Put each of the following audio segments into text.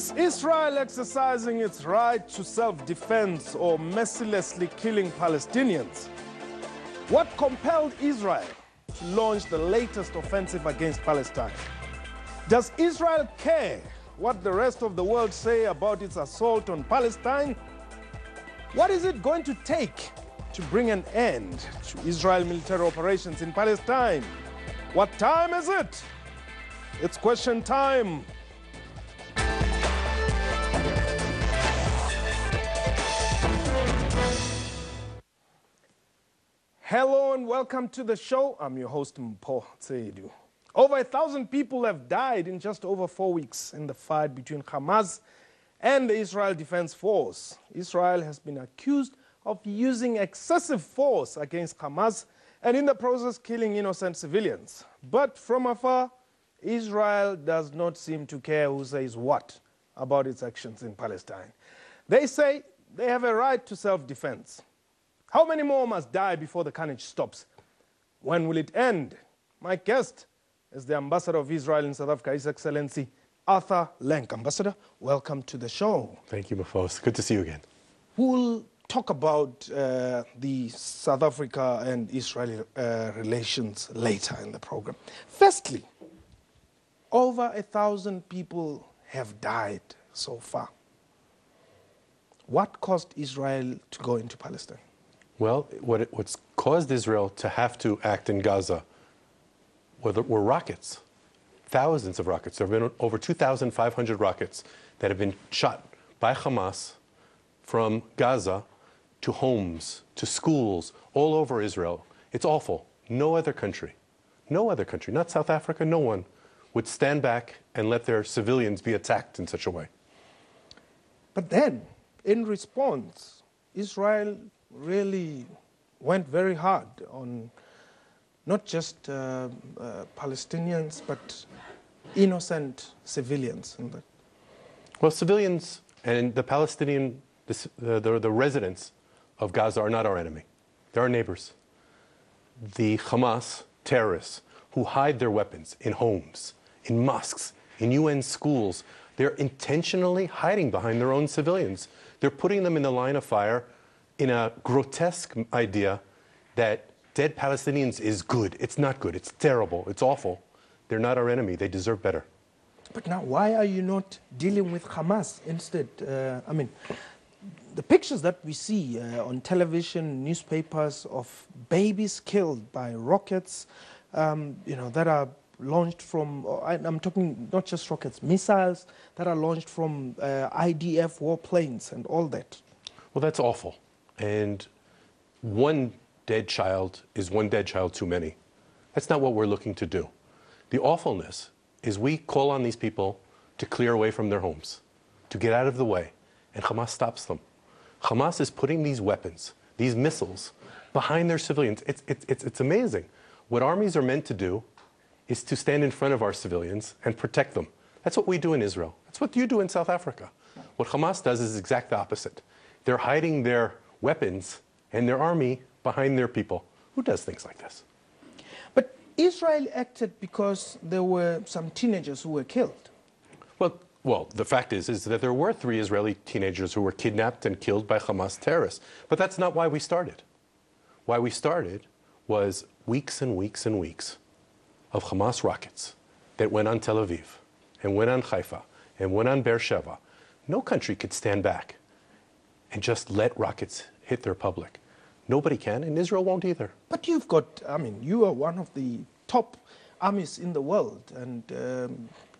Is Israel exercising its right to self-defense or mercilessly killing Palestinians? What compelled Israel to launch the latest offensive against Palestine? Does Israel care what the rest of the world say about its assault on Palestine? What is it going to take to bring an end to Israel military operations in Palestine? What time is it? It's question time. Hello and welcome to the show. I'm your host, Mpho Tseidu. Over 1,000 people have died in just over 4 weeks in the fight between Hamas and the Israel Defense Force. Israel has been accused of using excessive force against Hamas and in the process killing innocent civilians. But from afar, Israel does not seem to care who says what about its actions in Palestine. They say they have a right to self-defense. How many more must die before the carnage stops? When will it end? My guest is the Ambassador of Israel in South Africa, His Excellency Arthur Lenk. Ambassador, welcome to the show. Thank you, Mpho. It's good to see you again. We'll talk about the South Africa and Israeli relations later in the program. Firstly, over 1,000 people have died so far. What caused Israel to go into Palestine? Well, what's caused Israel to have to act in Gaza were rockets. Thousands of rockets. There have been over 2,500 rockets that have been shot by Hamas from Gaza to homes, to schools, all over Israel. It's awful. No other country, not South Africa, no one, would stand back and let their civilians be attacked in such a way. But then, in response, Israel really went very hard on not just Palestinians, but innocent civilians. Well, civilians and the Palestinian, the residents of Gaza are not our enemy. They're our neighbors. The Hamas terrorists who hide their weapons in homes, in mosques, in UN schools, they're intentionally hiding behind their own civilians. They're putting them in the line of fire in a grotesque idea that dead Palestinians is good. It's not good. It's terrible. It's awful. They're not our enemy. They deserve better. But now, why are you not dealing with Hamas instead? I mean, the pictures that we see on television, newspapers of babies killed by rockets, that are launched from, I'm talking not just rockets, missiles that are launched from IDF warplanes and all that. Well, that's awful. And one dead child is one dead child too many. That's not what we're looking to do. The awfulness is we call on these people to clear away from their homes, to get out of the way, and Hamas stops them. Hamas is putting these weapons, these missiles, behind their civilians. It's amazing. What armies are meant to do is to stand in front of our civilians and protect them. That's what we do in Israel. That's what you do in South Africa. What Hamas does is exact the opposite. They're hiding their weapons and their army behind their people. Who does things like this? But Israel acted because there were some teenagers who were killed. Well, the fact is that there were 3 Israeli teenagers who were kidnapped and killed by Hamas terrorists. But that's not why we started. Why we started was weeks and weeks and weeks of Hamas rockets that went on Tel Aviv and went on Haifa and went on Beersheba. No country could stand back and just let rockets hit their public. Nobody can, and Israel won't either. But you've got, you are one of the top armies in the world, and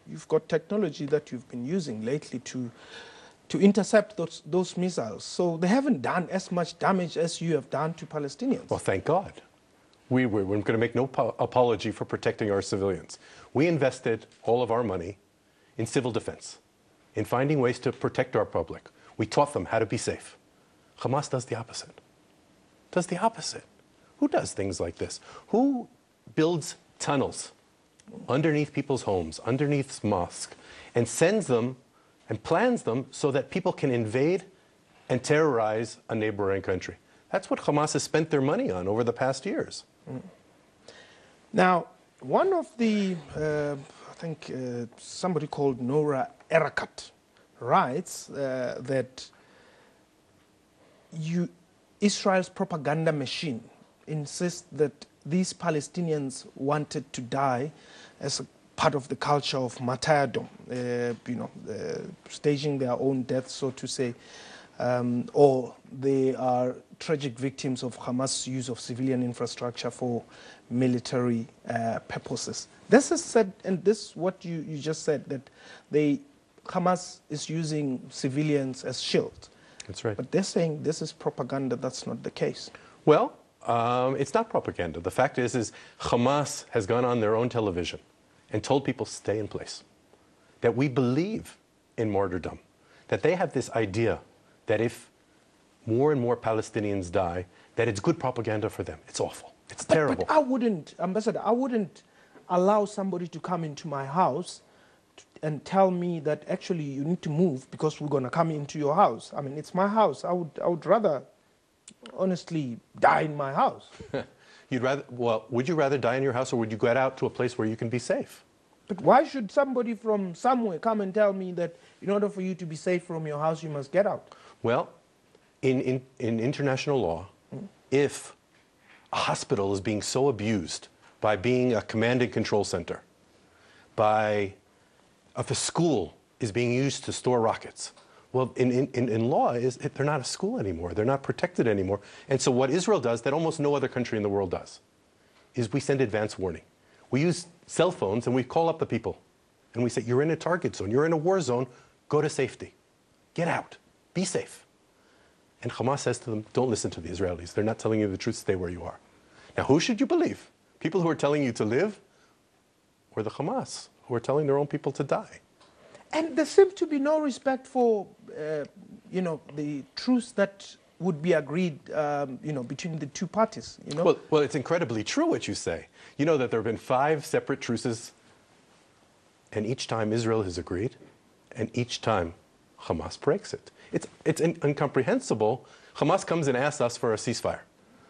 you've got technology that you've been using lately to intercept those missiles. So they haven't done as much damage as you have done to Palestinians. Well, thank God. We're going to make no apology for protecting our civilians. We invested all of our money in civil defense, in finding ways to protect our public. We taught them how to be safe. Hamas does the opposite. Does the opposite. Who does things like this? Who builds tunnels underneath people's homes, underneath mosques, and sends them and plans them so that people can invade and terrorize a neighboring country? That's what Hamas has spent their money on over the past years. Now, one of the, I think somebody called Nora Erakat writes that Israel's propaganda machine insists that these Palestinians wanted to die as a part of the culture of martyrdom, staging their own death, so to say, or they are tragic victims of Hamas' use of civilian infrastructure for military purposes. This is said, and this is what you just said, that Hamas is using civilians as shields. That's right. But they're saying this is propaganda. That's not the case. Well, it's not propaganda. The fact is Hamas has gone on their own television and told people stay in place, that we believe in martyrdom, that they have this idea that if more and more Palestinians die, that it's good propaganda for them. It's awful. It's terrible. But I wouldn't, Ambassador, I wouldn't allow somebody to come into my house and tell me that actually you need to move because we're going to come into your house. I mean, it's my house. I would rather, honestly, die in my house. Would you rather die in your house, or would you get out to a place where you can be safe? But why should somebody from somewhere come and tell me that in order for you to be safe from your house, you must get out? Well, in international law, if a hospital is being so abused by being a command and control center, if a school is being used to store rockets, well, in law, they're not a school anymore. They're not protected anymore. And so what Israel does that almost no other country in the world does is we send advance warning. We use cell phones and we call up the people. And we say, you're in a target zone. You're in a war zone. Go to safety. Get out. Be safe. And Hamas says to them, don't listen to the Israelis. They're not telling you the truth. Stay where you are. Now, who should you believe? People who are telling you to live, or the Hamas, who are telling their own people to die? And there seems to be no respect for, the truce that would be agreed, between the two parties. Well, it's incredibly true what you say. You know that there have been 5 separate truces, and each time Israel has agreed, and each time Hamas breaks it. It's incomprehensible. Hamas comes and asks us for a ceasefire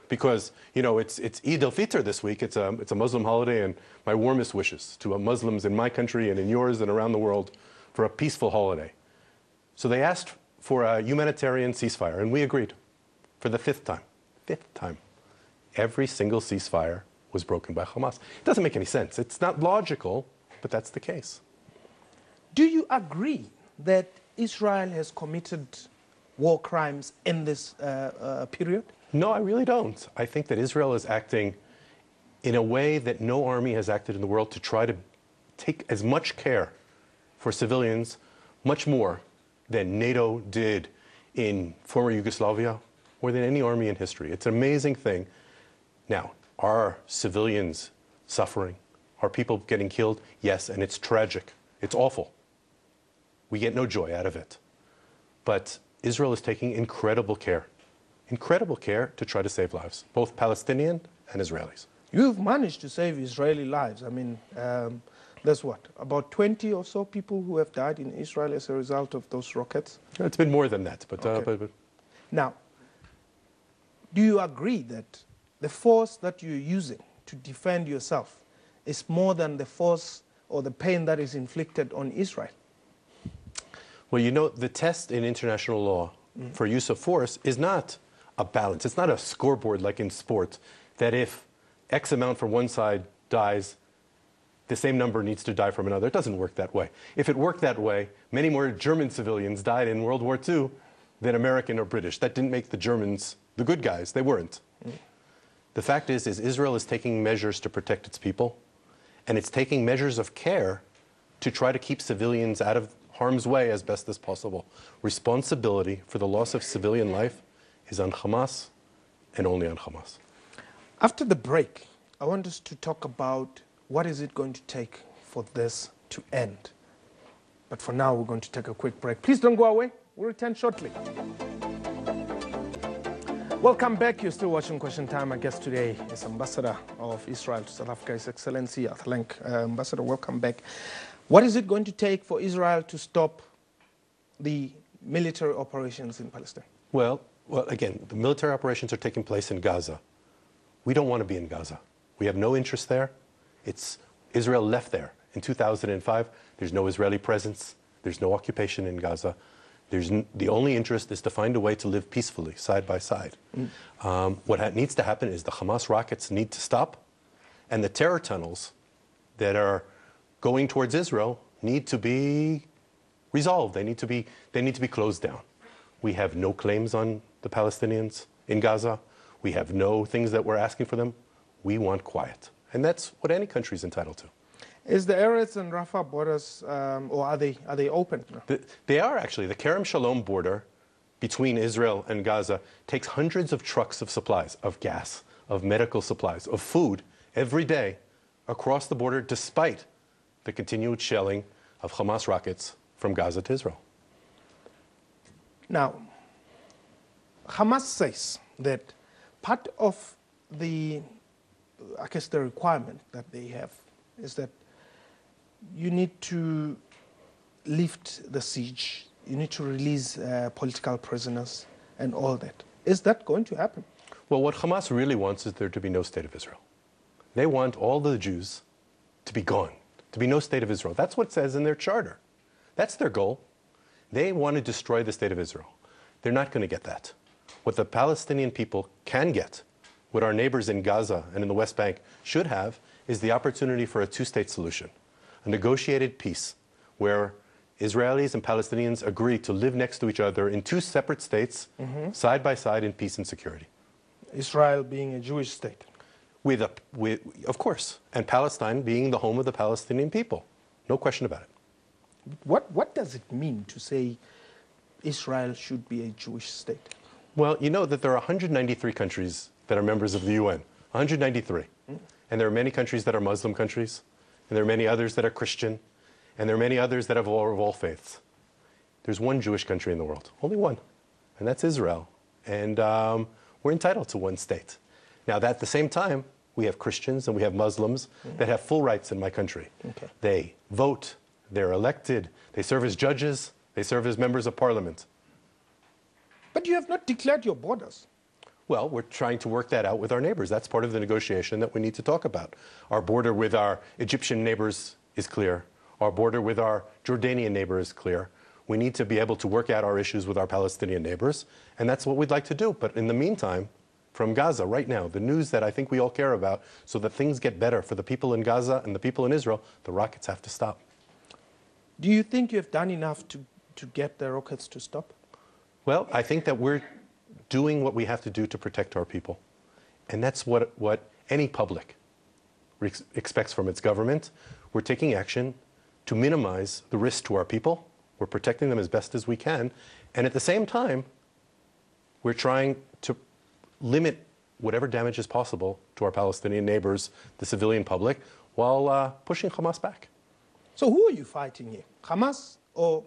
because, it's Eid al-Fitr this week. It's a Muslim holiday, and my warmest wishes to Muslims in my country and in yours and around the world for a peaceful holiday. So they asked for a humanitarian ceasefire, and we agreed for the 5th time. 5th time. Every single ceasefire was broken by Hamas. It doesn't make any sense. It's not logical, but that's the case. Do you agree that Israel has committed war crimes in this period? No, I really don't. I think that Israel is acting in a way that no army has acted in the world to try to take as much care for civilians, much more than NATO did in former Yugoslavia, more than any army in history. It's an amazing thing. Now, are civilians suffering? Are people getting killed? Yes, and it's tragic. It's awful. We get no joy out of it. But Israel is taking incredible care to try to save lives, both Palestinian and Israelis. You've managed to save Israeli lives. I mean, there's about 20 or so people who have died in Israel as a result of those rockets? It's been more than that. But, okay. but Now, do you agree that the force that you're using to defend yourself is more than the force or the pain that is inflicted on Israel? Well, the test in international law for use of force is not a balance. It's not a scoreboard like in sports, that if X amount from one side dies, the same number needs to die from another. It doesn't work that way. If it worked that way, many more German civilians died in World War II than American or British. That didn't make the Germans the good guys. They weren't. The fact is Israel is taking measures to protect its people, and it's taking measures of care to try to keep civilians out of harm's way as best as possible. Responsibility for the loss of civilian life is on Hamas and only on Hamas. After the break, I want us to talk about what is it going to take for this to end. But for now, we're going to take a quick break. Please don't go away. We'll return shortly. Welcome back. You're still watching Question Time. My guest today is Ambassador of Israel to South Africa, His Excellency Arthur Lenk. Ambassador, welcome back. What is it going to take for Israel to stop the military operations in Palestine? Well, again, the military operations are taking place in Gaza. We don't want to be in Gaza. We have no interest there. Israel left there in 2005. There's no Israeli presence. There's no occupation in Gaza. The only interest is to find a way to live peacefully, side by side. What needs to happen is the Hamas rockets need to stop, and the terror tunnels that are going towards Israel need to be resolved. They need to be closed down. We have no claims on the Palestinians in Gaza. We have no things that we're asking for them. We want quiet. And that's what any country is entitled to. Is the Eretz and Rafah borders, or are they open? They are actually. The Kerem Shalom border between Israel and Gaza takes hundreds of trucks of supplies, of gas, of medical supplies, of food, every day across the border, despite the continued shelling of Hamas rockets from Gaza to Israel. Now, Hamas says that part of the requirement that they have is that you need to lift the siege, you need to release political prisoners and all that. Is that going to happen? Well, what Hamas really wants is there to be no state of Israel. They want all the Jews to be gone, to be no state of Israel. That's what it says in their charter. That's their goal. They want to destroy the state of Israel. They're not going to get that. What the Palestinian people can get, what our neighbors in Gaza and in the West Bank should have, is the opportunity for a two-state solution, a negotiated peace where Israelis and Palestinians agree to live next to each other in two separate states, side by side, in peace and security. Israel being a Jewish state. Of course, and Palestine being the home of the Palestinian people. No question about it. What does it mean to say Israel should be a Jewish state? Well, you know that there are 193 countries that are members of the UN. 193. And there are many countries that are Muslim countries, and there are many others that are Christian, and there are many others that have all faiths. There's one Jewish country in the world, only one, and that's Israel. And we're entitled to one state. Now, at the same time, we have Christians and we have Muslims that have full rights in my country. Okay. They vote, they're elected, they serve as judges, they serve as members of parliament. But you have not declared your borders. Well, we're trying to work that out with our neighbors. That's part of the negotiation that we need to talk about. Our border with our Egyptian neighbors is clear. Our border with our Jordanian neighbor is clear. We need to be able to work out our issues with our Palestinian neighbors, and that's what we'd like to do. But in the meantime, from Gaza right now, the news that I think we all care about, so that things get better for the people in Gaza and the people in Israel, the rockets have to stop. Do you think you have done enough to get the rockets to stop? Well, I think that we're doing what we have to do to protect our people. And that's what any public expects from its government. We're taking action to minimize the risk to our people. We're protecting them as best as we can. And at the same time, we're trying to limit whatever damage is possible to our Palestinian neighbors, the civilian public, while pushing Hamas back. So who are you fighting here? Hamas or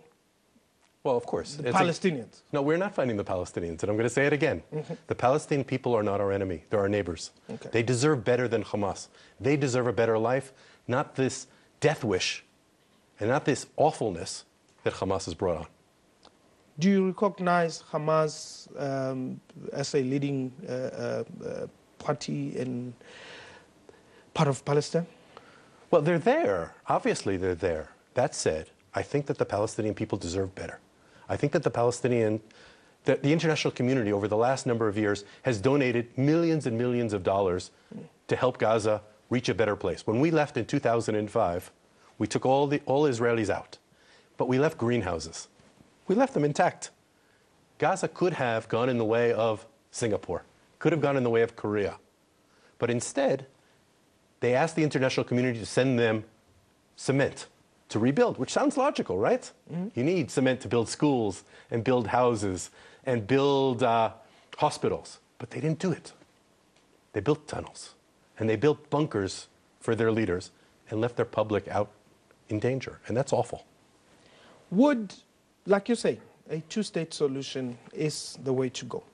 Well, of course. the Palestinians? No, we're not fighting the Palestinians, and I'm going to say it again. The Palestinian people are not our enemy. They're our neighbors. Okay. They deserve better than Hamas. They deserve a better life, not this death wish and not this awfulness that Hamas has brought on. Do you recognize Hamas as a leading party in part of Palestine? Well, they're there. Obviously, they're there. That said, I think that the Palestinian people deserve better. I think that the international community over the last number of years has donated millions and millions of dollars to help Gaza reach a better place. When we left in 2005, we took all Israelis out, but we left greenhouses. We left them intact. Gaza could have gone in the way of Singapore, could have gone in the way of Korea. But instead, they asked the international community to send them cement to rebuild, which sounds logical, right? You need cement to build schools and build houses and build hospitals. But they didn't do it. They built tunnels and they built bunkers for their leaders and left their public out in danger. And that's awful. Would, like you say, a two-state solution is the way to go.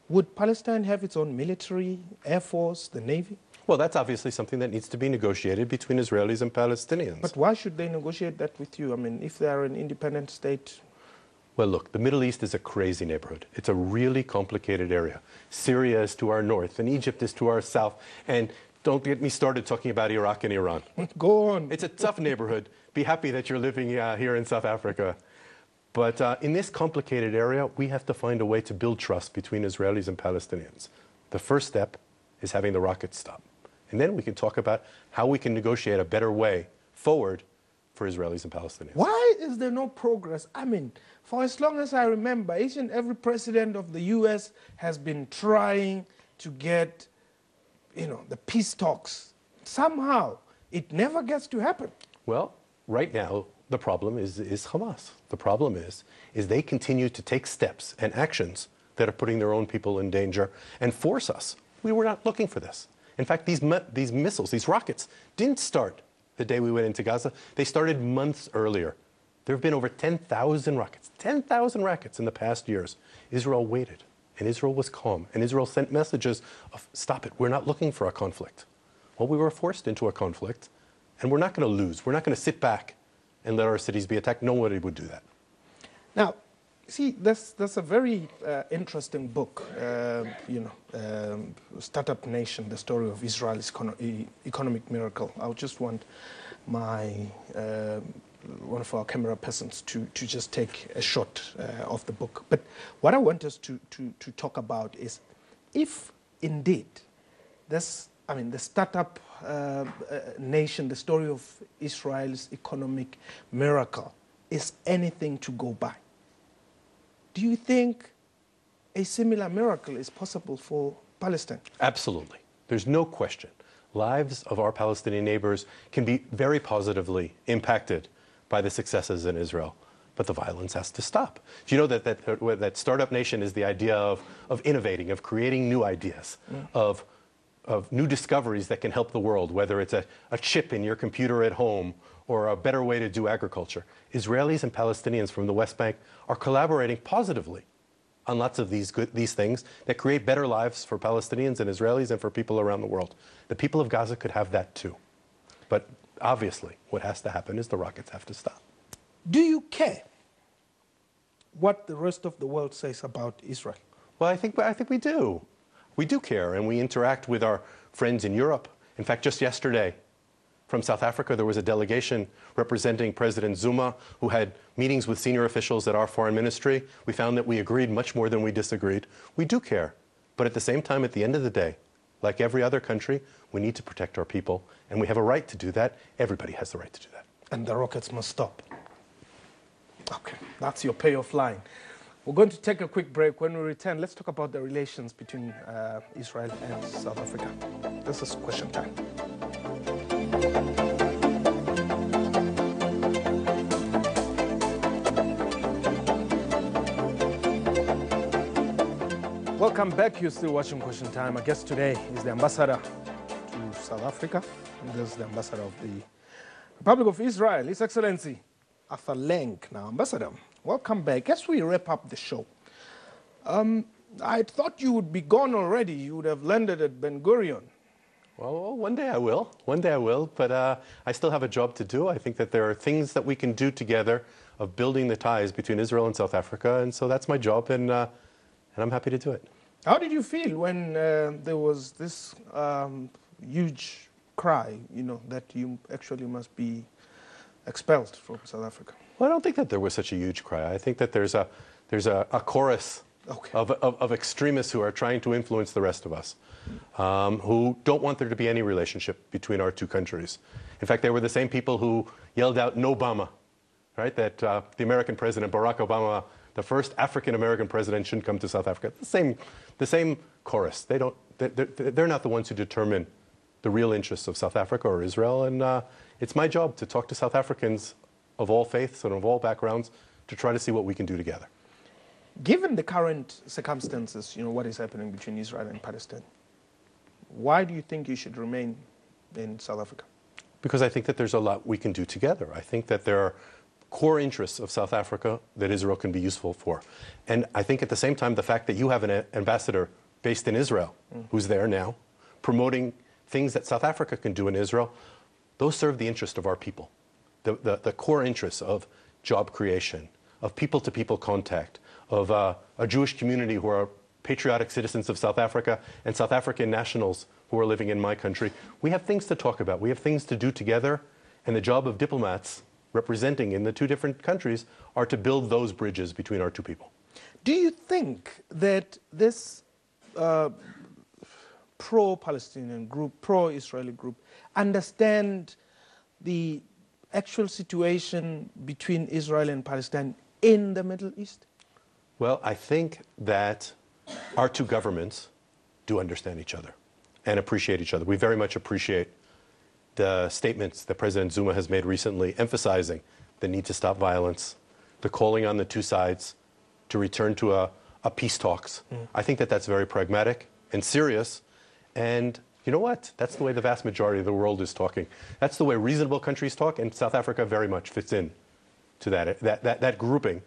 Would Palestine have its own military, air force, the navy? Well, that's obviously something that needs to be negotiated between Israelis and Palestinians. But why should they negotiate that with you? I mean, if they are an independent state. Well, look, the Middle East is a crazy neighborhood. It's a really complicated area. Syria is to our north, and Egypt is to our south. And Don't get me started talking about Iraq and Iran. Go on. It's a tough neighborhood. Be happy that you're living here in South Africa. But in this complicated area, we have to find a way to build trust between Israelis and Palestinians. The first step is having the rockets stop. And then we can talk about how we can negotiate a better way forward for Israelis and Palestinians. Why is there no progress? I mean, for as long as I remember, each and every president of the U.S. has been trying to get, the peace talks. Somehow, it never gets to happen. Well, right now, the problem is Hamas. The problem is they continue to take steps and actions that are putting their own people in danger and force us. We were not looking for this. In fact, these missiles, these rockets, didn't start the day we went into Gaza. They started months earlier. There have been over 10,000 rockets in the past years. Israel waited, and Israel was calm, and Israel sent messages of, stop it, we're not looking for a conflict. Well, we were forced into a conflict, and we're not going to lose. We're not going to sit back and let our cities be attacked. Nobody would do that. Now, see, that's a very interesting book, Startup Nation, the story of Israel's economic miracle. I would just want one of our camera persons to just take a shot of the book. But what I want us to talk about is if indeed this, the Startup Nation, the story of Israel's economic miracle is anything to go by. Do you think a similar miracle is possible for Palestine? Absolutely. There's no question. Lives of our Palestinian neighbors can be very positively impacted by the successes in Israel. But the violence has to stop. Do you know that Startup Nation is the idea of innovating, of creating new ideas, of new discoveries that can help the world, whether it's a chip in your computer at home or a better way to do agriculture. Israelis and Palestinians from the West Bank are collaborating positively on lots of these things that create better lives for Palestinians and Israelis and for people around the world. The people of Gaza could have that too. But obviously, what has to happen is the rockets have to stop. Do you care what the rest of the world says about Israel? Well, I think we do. We do care, and we interact with our friends in Europe. In fact, just yesterday, from South Africa, there was a delegation representing President Zuma who had meetings with senior officials at our foreign ministry. We found that we agreed much more than we disagreed. We do care. But at the same time, at the end of the day, like every other country, we need to protect our people, and we have a right to do that. Everybody has the right to do that. And the rockets must stop. Okay, that's your payoff line. We're going to take a quick break. When we return, let's talk about the relations between Israel and South Africa. This is question time. Welcome back. You're still watching Question Time. Our guest today is the ambassador to South Africa. And this is the ambassador of the Republic of Israel, His Excellency Arthur Lenk. Now, Ambassador, welcome back. As we wrap up the show, I thought you would be gone already. You would have landed at Ben Gurion. Well, one day I will. One day I will. But I still have a job to do. I think that there are things that we can do together of building the ties between Israel and South Africa. And so that's my job, and I'm happy to do it. How did you feel when there was this huge cry, that you actually must be expelled from South Africa? Well, I don't think that there was such a huge cry. I think that there's a chorus of extremists who are trying to influence the rest of us, who don't want there to be any relationship between our two countries. In fact, they were the same people who yelled out "No Obama," right? That the American president, Barack Obama, the first African-American president, shouldn't come to South Africa. The same chorus. They're not the ones who determine the real interests of South Africa or Israel, and it's my job to talk to South Africans of all faiths and of all backgrounds to try to see what we can do together. Given the current circumstances, what is happening between Israel and Palestine, why do you think you should remain in South Africa? Because I think that there's a lot we can do together. I think that there are core interests of South Africa that Israel can be useful for. And I think at the same time, the fact that you have an ambassador based in Israel, who's there now, promoting things that South Africa can do in Israel, those serve the interest of our people. The core interests of job creation, of people-to-people contact, of a Jewish community who are patriotic citizens of South Africa and South African nationals who are living in my country. We have things to talk about. We have things to do together. And the job of diplomats representing in the two different countries are to build those bridges between our two people. Do you think that this pro-Palestinian group, pro-Israeli group, understand the actual situation between Israel and Palestine in the Middle East? Well, I think that our two governments do understand each other and appreciate each other. We very much appreciate the statements that President Zuma has made recently, emphasizing the need to stop violence, the calling on the two sides to return to a peace talks. I think that that's very pragmatic and serious. And you know what? That's the way the vast majority of the world is talking. That's the way reasonable countries talk, and South Africa very much fits in to that grouping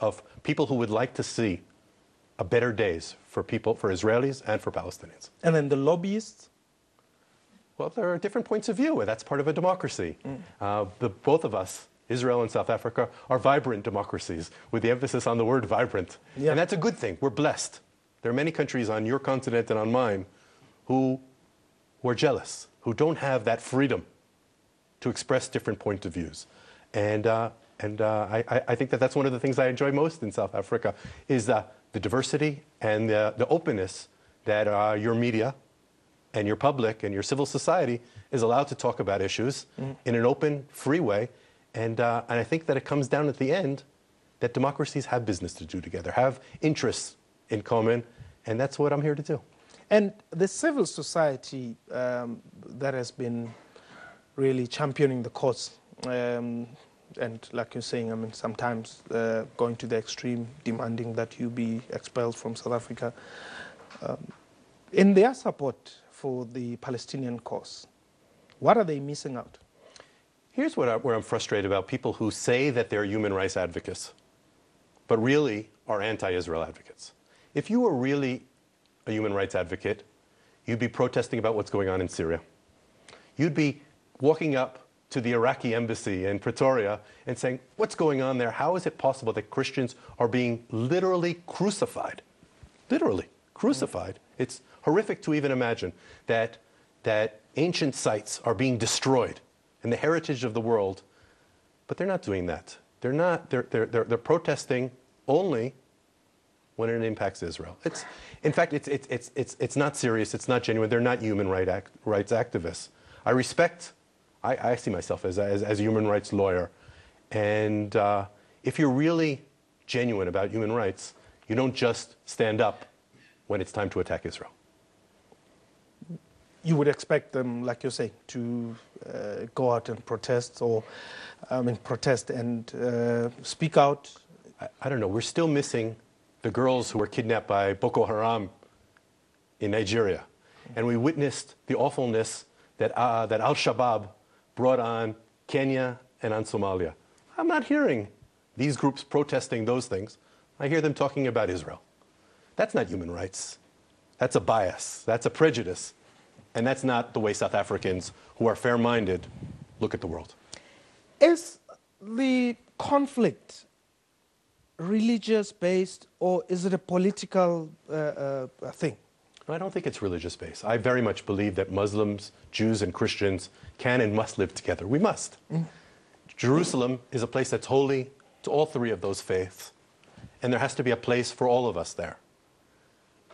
of people who would like to see a better days for people, for Israelis and for Palestinians. And then the lobbyists? Well, there are different points of view, and that's part of a democracy. Both of us, Israel and South Africa, are vibrant democracies, with the emphasis on the word vibrant. Yeah. And that's a good thing. We're blessed. There are many countries on your continent and on mine who are jealous, who don't have that freedom to express different points of views. And I think that that's one of the things I enjoy most in South Africa, is the diversity and the openness that your media and your public and your civil society is allowed to talk about issues in an open, free way. And I think that it comes down at the end that democracies have business to do together, have interests in common, and that's what I'm here to do. And the civil society that has been really championing the cause, and like you're saying, I mean, sometimes going to the extreme, demanding that you be expelled from South Africa, in their support for the Palestinian cause, what are they missing out? Here's where I'm frustrated about people who say that they're human rights advocates, but really are anti-Israel advocates. If you were really a human rights advocate, you'd be protesting about what's going on in Syria. You'd be walking up to the Iraqi embassy in Pretoria and saying, what's going on there? How is it possible that Christians are being literally crucified? Literally crucified. It's horrific to even imagine that ancient sites are being destroyed and the heritage of the world, but they're not doing that. They're protesting only when it impacts Israel. In fact, it's not serious. It's not genuine. They're not human rights activists. I see myself as a human rights lawyer, and if you're really genuine about human rights, you don't just stand up when it's time to attack Israel. You would expect them, like you say, to go out and protest, or protest and speak out. I don't know. We're still missing the girls who were kidnapped by Boko Haram in Nigeria, and we witnessed the awfulness that Al-Shabaab brought on Kenya and on Somalia. I'm not hearing these groups protesting those things. I hear them talking about Israel. That's not human rights. That's a bias. That's a prejudice. And that's not the way South Africans who are fair-minded look at the world. Is the conflict religious-based, or is it a political thing? I don't think it's religious-based. I very much believe that Muslims, Jews, and Christians can and must live together. We must. Jerusalem is a place that's holy to all three of those faiths, and there has to be a place for all of us there.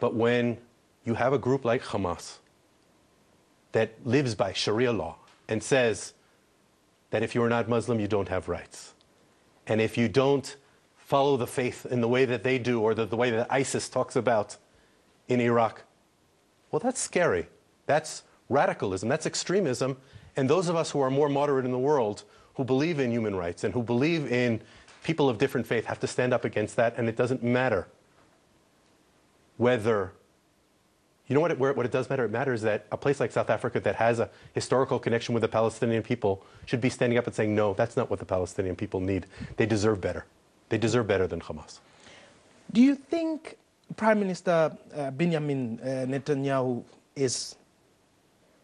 But when you have a group like Hamas that lives by Sharia law and says that if you're not Muslim, you don't have rights, and if you don't follow the faith in the way that they do, or the way that ISIS talks about in Iraq, well, that's scary. That's radicalism. That's extremism. And those of us who are more moderate in the world, who believe in human rights and who believe in people of different faith, have to stand up against that. And it doesn't matter whether, you know what it does matter? It matters that a place like South Africa that has a historical connection with the Palestinian people should be standing up and saying, no, that's not what the Palestinian people need. They deserve better. They deserve better than Hamas. Do you think Prime Minister Benjamin Netanyahu is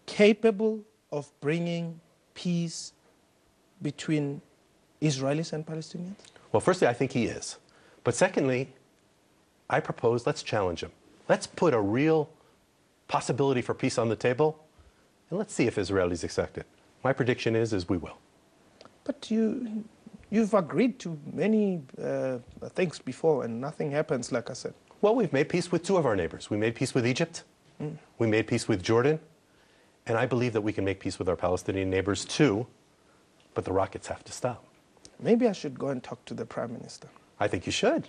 capable of bringing peace between Israelis and Palestinians? Well, firstly, I think he is. But secondly, I propose let's challenge him. Let's put a real possibility for peace on the table, and let's see if Israelis accept it. My prediction is we will. But you've agreed to many things before, and nothing happens, like I said. Well, we've made peace with two of our neighbors. We made peace with Egypt. We made peace with Jordan. And I believe that we can make peace with our Palestinian neighbors too, but the rockets have to stop. Maybe I should go and talk to the Prime Minister. I think you should.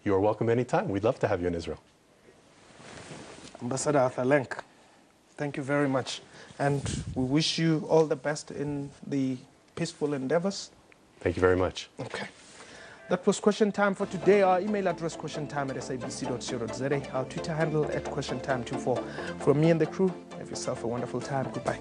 You are welcome anytime. We'd love to have you in Israel. Ambassador Arthur Lenk, thank you very much. And we wish you all the best in the peaceful endeavors. Thank you very much. Okay. That was Question Time for today. Our email address, questiontime@sabc.co.za. Our Twitter handle @questiontime24. From me and the crew, have yourself a wonderful time. Goodbye.